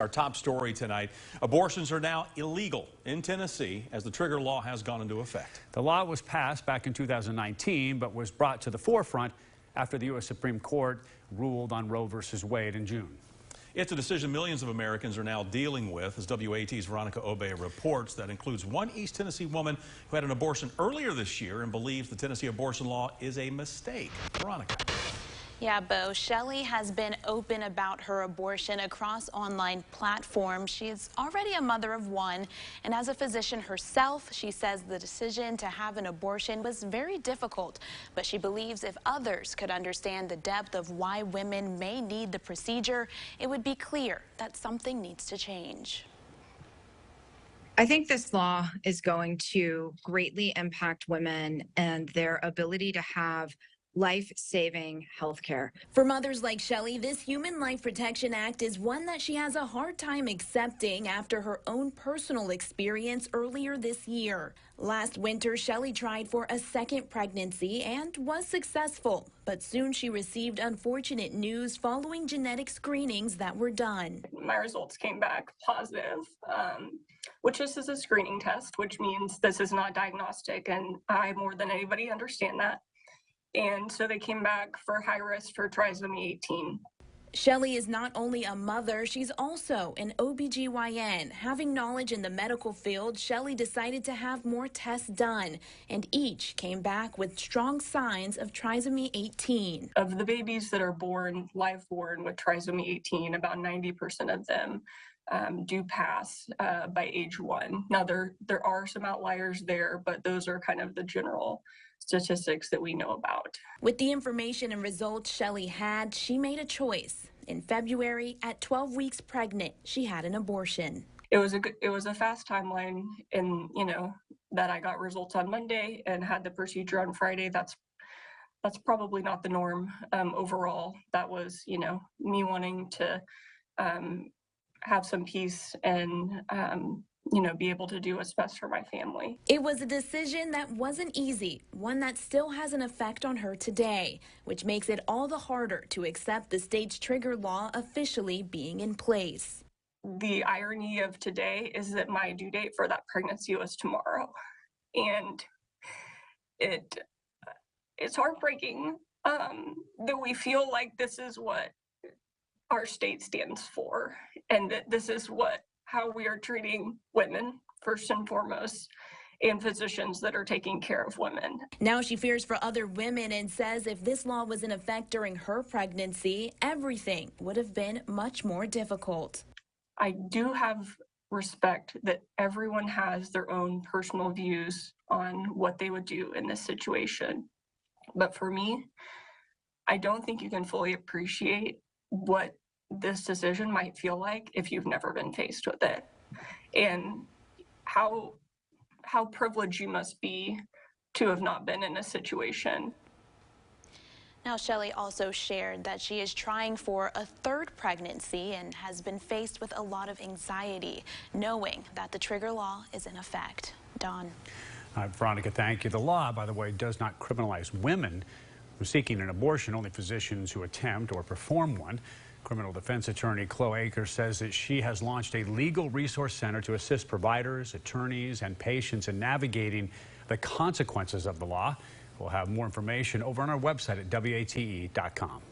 Our top story tonight, abortions are now illegal in Tennessee as the trigger law has gone into effect. The law was passed back in 2019, but was brought to the forefront after the U.S. Supreme Court ruled on Roe v. Wade in June. It's a decision millions of Americans are now dealing with, as WAT's Veronica Obey reports. That includes one East Tennessee woman who had an abortion earlier this year and believes the Tennessee abortion law is a mistake. Veronica. Yeah, Bo. Shelly has been open about her abortion across online platforms. She is already a mother of one, and as a physician herself, she says the decision to have an abortion was very difficult. But she believes if others could understand the depth of why women may need the procedure, it would be clear that something needs to change. I think this law is going to greatly impact women and their ability to have life-saving health care. For mothers like Shelly, this Human Life Protection Act is one that she has a hard time accepting after her own personal experience earlier this year. Last winter, Shelly tried for a second pregnancy and was successful, but soon she received unfortunate news following genetic screenings that were done. My results came back positive, which this is a screening test, which means this is not diagnostic, and I more than anybody understand that. And so they came back for high risk for trisomy 18. Shelly is not only a mother, she's also an OBGYN. Having knowledge in the medical field, Shelly decided to have more tests done, and each came back with strong signs of trisomy 18. Of the babies that are born, live born with trisomy 18, about 90% of them do pass by age 1. Now, there are some outliers there, but those are kind of the general statistics that we know about. With the information and results Shelly had, she made a choice. In February, at 12 weeks pregnant, she had an abortion. It was a fast timeline, and that I got results on Monday and had the procedure on Friday. That's probably not the norm overall. That was me wanting to have some peace and be able to do what's best for my family. It was a decision that wasn't easy, one that still has an effect on her today, which makes it all the harder to accept the state's trigger law officially being in place. The irony of today is that my due date for that pregnancy was tomorrow, and it's heartbreaking that we feel like this is what our state stands for, and that this is how we are treating women first and foremost, and physicians that are taking care of women. Now she fears for other women and says if this law was in effect during her pregnancy, everything would have been much more difficult. I do have respect that everyone has their own personal views on what they would do in this situation. But for me, I don't think you can fully appreciate what this decision might feel like if you've never been faced with it, and how privileged you must be to have not been in a situation. Now, Shelly also shared that she is trying for a third pregnancy and has been faced with a lot of anxiety, knowing that the trigger law is in effect. Don. Veronica, thank you. The law, by the way, does not criminalize women who are seeking an abortion, only physicians who attempt or perform one. Criminal defense attorney Chloe Akers says that she has launched a legal resource center to assist providers, attorneys, and patients in navigating the consequences of the law. We'll have more information over on our website at WATE.com.